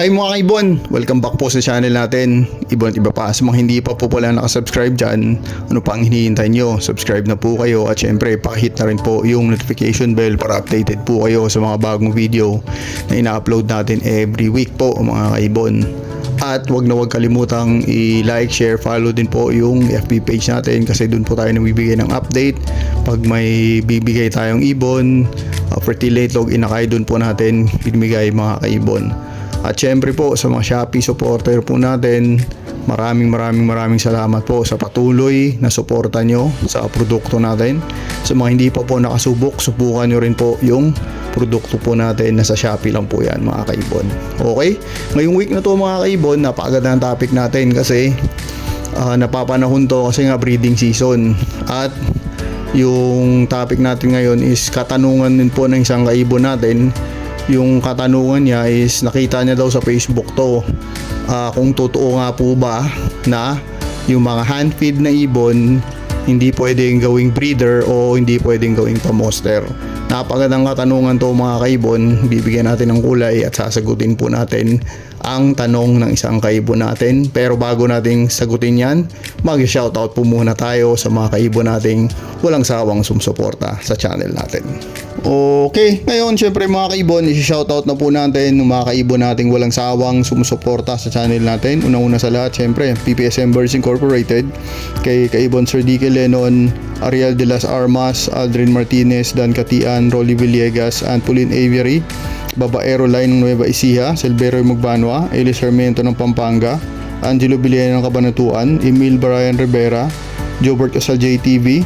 Hi mga kaibon! Welcome back po sa channel natin. Ibon at iba pa. Sa mga hindi pa po pala nakasubscribe dyan, ano pa ang hinihintay nyo? Subscribe na po kayo at syempre pakihit na rin po yung notification bell para updated po kayo sa mga bagong video na ina-upload natin every week po mga kaibon. At wag na wag kalimutang i-like, share, follow din po yung FB page natin kasi doon po tayo nabibigay ng update. Pag may bibigay tayong ibon, fertilate log, inakay doon po natin binibigay mga kaibon. At syempre po sa mga Shopee supporter po natin, maraming salamat po sa patuloy na suporta nyo sa produkto natin. Sa mga hindi pa po nakasubok, subukan nyo rin po yung produkto po natin. Nasa Shopee lang po yan mga kaibon. Okay? Ngayong week na to mga kaibon, napakaganda ng topic natin kasi napapanahon to kasi nga breeding season. At yung topic natin ngayon is katanungan din po ng isang kaibon natin. Yung katanungan niya is nakita niya daw sa Facebook to kung totoo nga po ba na yung mga hand feed na ibon hindi pwedeng gawing breeder o hindi pwedeng gawing pamoster. Napakagandang katanungan to mga kaibon. Bibigyan natin ng kulay at sasagutin po natin ang tanong ng isang kaibon natin. Pero bago nating sagutin yan, mag-shoutout po muna tayo sa mga kaibon nating walang sawang sumusuporta sa channel natin. Okay, ngayon syempre mga kaibon, isi-shoutout na po natin ng mga kaibon nating walang sawang sumusuporta sa channel natin. Unang-una sa lahat, syempre, PPSM Birds Incorporated, kay kaibon Sir Dique Lenon, Ariel de las Armas, Aldrin Martinez, Dan Catian, Rolly Villegas, Antolin Avery, Babaero Line ng Nueva Ecija, Silvero Magbanwa, Eli Sarmiento ng Pampanga, Angelo Villena ng Cabanatuan, Emil Brian Rivera, Jobert Casal JTV,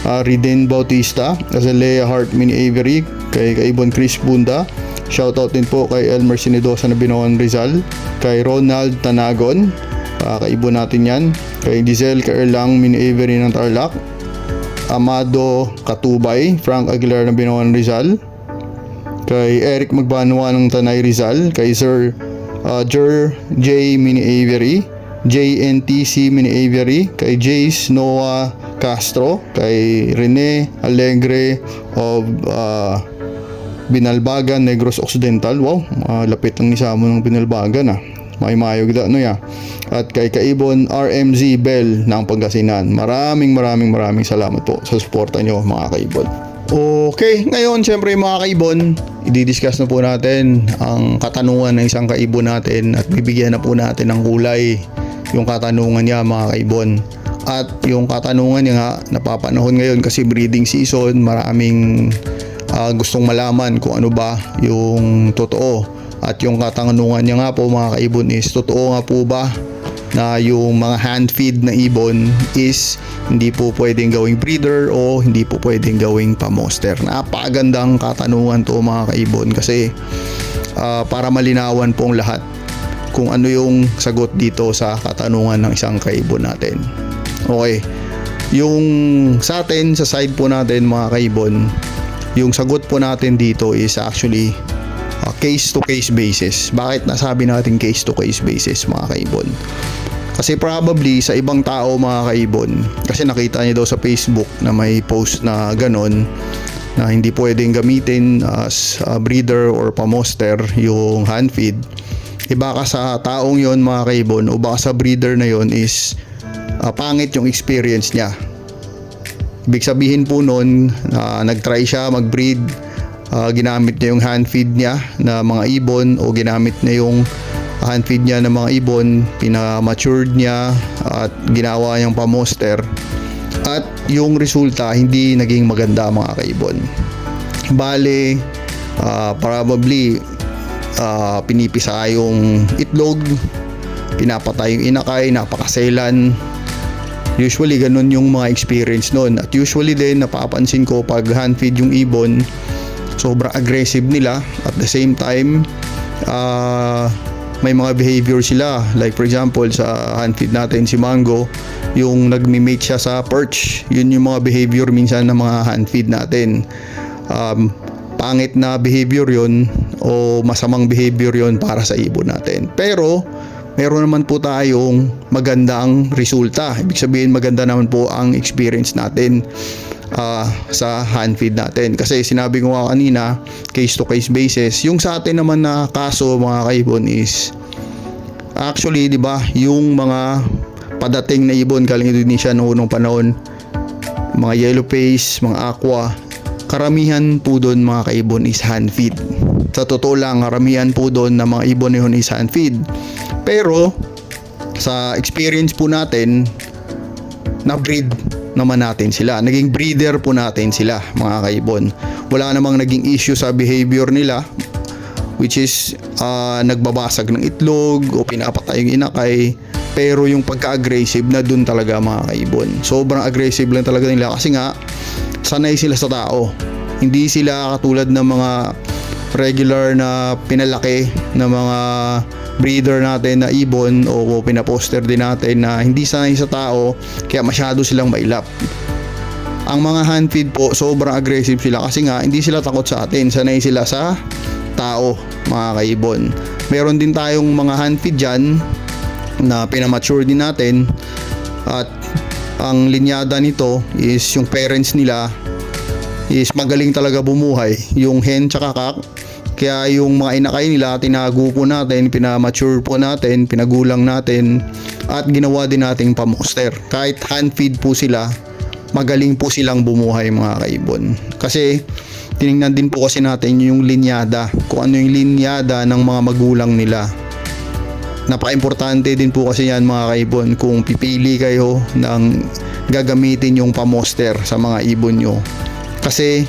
Riden Bautista, Azalea Hart Mini Avery, kay kaibon Chris Bunda. Shoutout din po kay Elmer Sinidosa na Binoan Rizal, kay Ronald Tanagon, kaibon natin yan, kay Giselle Kaerlang Mini Avery ng Tarlac, Amado Katubay, Frank Aguilar na Binoan Rizal, kay Eric Magbanwa ng Tanay Rizal, kay Sir Jer J Mini Avery, JNTC Mini Avery, kay Jace Noah Castro, kay Rene Alegre of Binalbagan, Negros Occidental. Wow, lapit lang isa mo ng Binalbagan may mayog da no ya. At kay kaibon RMZ Bell ng Pangasinan. Maraming salamat po sa suporta nyo mga kaibon. Okay, ngayon syempre mga kaibon, i-discuss na po natin ang katanungan ng isang kaibon natin at bibigyan na po natin ng kulay yung katanungan niya mga kaibon. At yung katanungan niya nga napapanahon ngayon kasi breeding season, maraming gustong malaman kung ano ba yung totoo. At yung katanungan niya nga po mga kaibon is totoo nga po ba na yung mga hand feed na ibon is hindi po pwedeng gawing breeder o hindi po pwedeng gawing pamoster. Napakagandang katanungan to mga kaibon kasi para malinawan pong lahat kung ano yung sagot dito sa katanungan ng isang kaibon natin. Okay, yung sa atin sa side po natin mga kaibon, yung sagot po natin dito is actually case to case basis. Bakit nasabi natin case to case basis mga kaibon? Kasi probably sa ibang tao mga kaibon, kasi nakita niyo daw sa Facebook na may post na ganon na hindi pwedeng gamitin as breeder or pamoster yung hand feed. Baka sa taong yon mga kaibon o baka sa breeder na yon is pangit yung experience niya. Ibig sabihin po nun nagtry siya mag-breed, ginamit niya yung hand feed niya na mga ibon o ginamit niya yung hand feed niya ng mga ibon, pinamatured niya at ginawa niyang pamoster at yung resulta hindi naging maganda mga kaibon. Bale probably pinipisa yung itlog, pinapatay yung inakay, napakaselan. Usually ganun yung mga experience nun. At usually din napapansin ko pag hand feed yung ibon, sobrang aggressive nila. At the same time may mga behavior sila. Like for example sa hand feed natin si Mango, yung nagmi-mate siya sa perch. Yun yung mga behavior minsan ng mga hand feed natin. Pangit na behavior yun o masamang behavior yun para sa ibon natin. Pero meron naman po tayong magandang resulta. Ibig sabihin maganda naman po ang experience natin. sa hand feed natin. Kasi sinabi ko nga kanina, case to case basis. Yung sa atin naman na kaso mga kaibon is actually, di ba, yung mga padating na ibon galing Indonesia noong unang panahon, mga yellow face, mga aqua, karamihan po doon mga kaibon is hand feed. Sa totoo lang, karamihan po doon na mga ibon na yun is hand feed. Pero sa experience po natin, na-breed naman natin sila. Naging breeder po natin sila mga kaibon. Wala namang naging issue sa behavior nila, which is nagbabasag ng itlog o pinapatay yung inakay. Pero yung pagka-aggressive na dun talaga mga kaibon. Sobrang aggressive lang talaga nila kasi nga sanay sila sa tao. Hindi sila katulad ng mga regular na pinalaki na mga breeder natin na ibon o pinaposter din natin na hindi sanay sa tao kaya masyado silang mailap. Ang mga hand feed po sobrang aggressive sila kasi nga hindi sila takot sa atin, sanay sila sa tao mga kaibon. Meron din tayong mga hand feed dyan na pinamature din natin at ang linyada nito is yung parents nila is magaling talaga bumuhay, yung hen tsaka kak. Kaya yung mga inakay nila, tinago po natin, pinamature po natin, pinagulang natin, at ginawa din nating pamoster. Kahit hand feed po sila, magaling po silang bumuhay mga kaibon. Kasi tinignan din po kasi natin yung linyada, kung ano yung linyada ng mga magulang nila. Napaka-importante din po kasi yan mga kaibon kung pipili kayo ng gagamitin yung pamoster sa mga ibon nyo. Kasi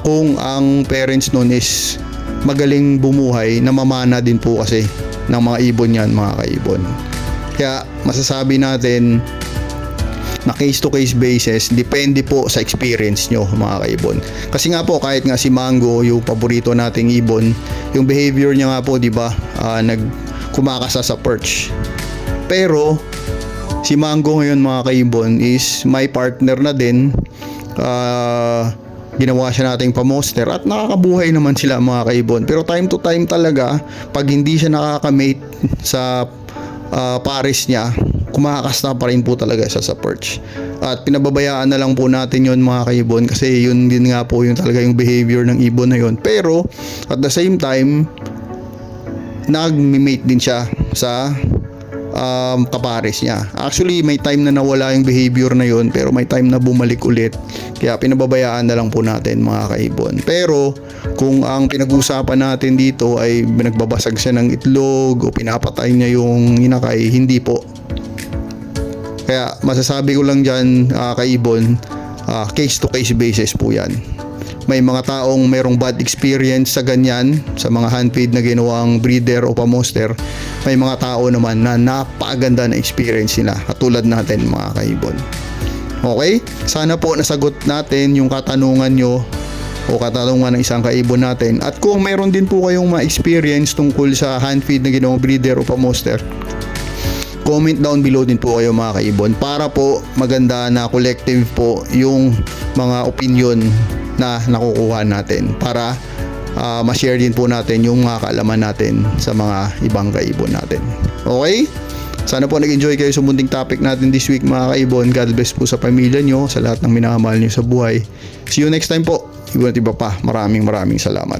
kung ang parents nun is magaling bumuhay, namamana din po kasi ng mga ibon yan mga kaibon. Kaya masasabi natin na case to case basis, depende po sa experience nyo mga kaibon. Kasi nga po kahit nga si Mango, yung paborito nating ibon, yung behavior niya nga po, di ba, kumakasa sa perch. Pero si Mango ngayon mga kaibon is may partner na din. Ginawa siya nating pamoster at nakakabuhay naman sila mga kaibon. Pero time to time talaga, pag hindi siya nakakamate sa pares niya, kumakasta pa rin po talaga siya sa perch. At pinababayaan na lang po natin yon mga kaibon kasi yun din nga po yung talaga yung behavior ng ibon na yun. Pero at the same time, nag-mate din siya sa kapares niya. Actually, may time na nawala yung behavior na yun, pero may time na bumalik ulit. Kaya pinababayaan na lang po natin mga kaibon. Pero kung ang pinag-uusapan natin dito ay nagbabasag siya ng itlog o pinapatay niya yung inakay, hindi po. Kaya masasabi ko lang dyan kaibon, case to case basis po yan. May mga taong merong bad experience sa ganyan, sa mga hand feed na ginawang breeder o pamoster. May mga tao naman na napakaganda na experience nila, katulad natin mga kaibon. Okay? Sana po nasagot natin yung katanungan nyo o katanungan ng isang kaibon natin. At kung meron din po kayong ma-experience tungkol sa hand feed na ginawang breeder o pamoster, comment down below din po kayo mga kaibon para po maganda na collective po yung mga opinion na nakukuha natin para ma-share din po natin yung mga kaalaman natin sa mga ibang kaibon natin. Okay? Sana po nag-enjoy kayo sa munting topic natin this week mga kaibon. God bless po sa pamilya nyo, sa lahat ng minamahal nyo sa buhay. See you next time po. Iba pa. Maraming salamat.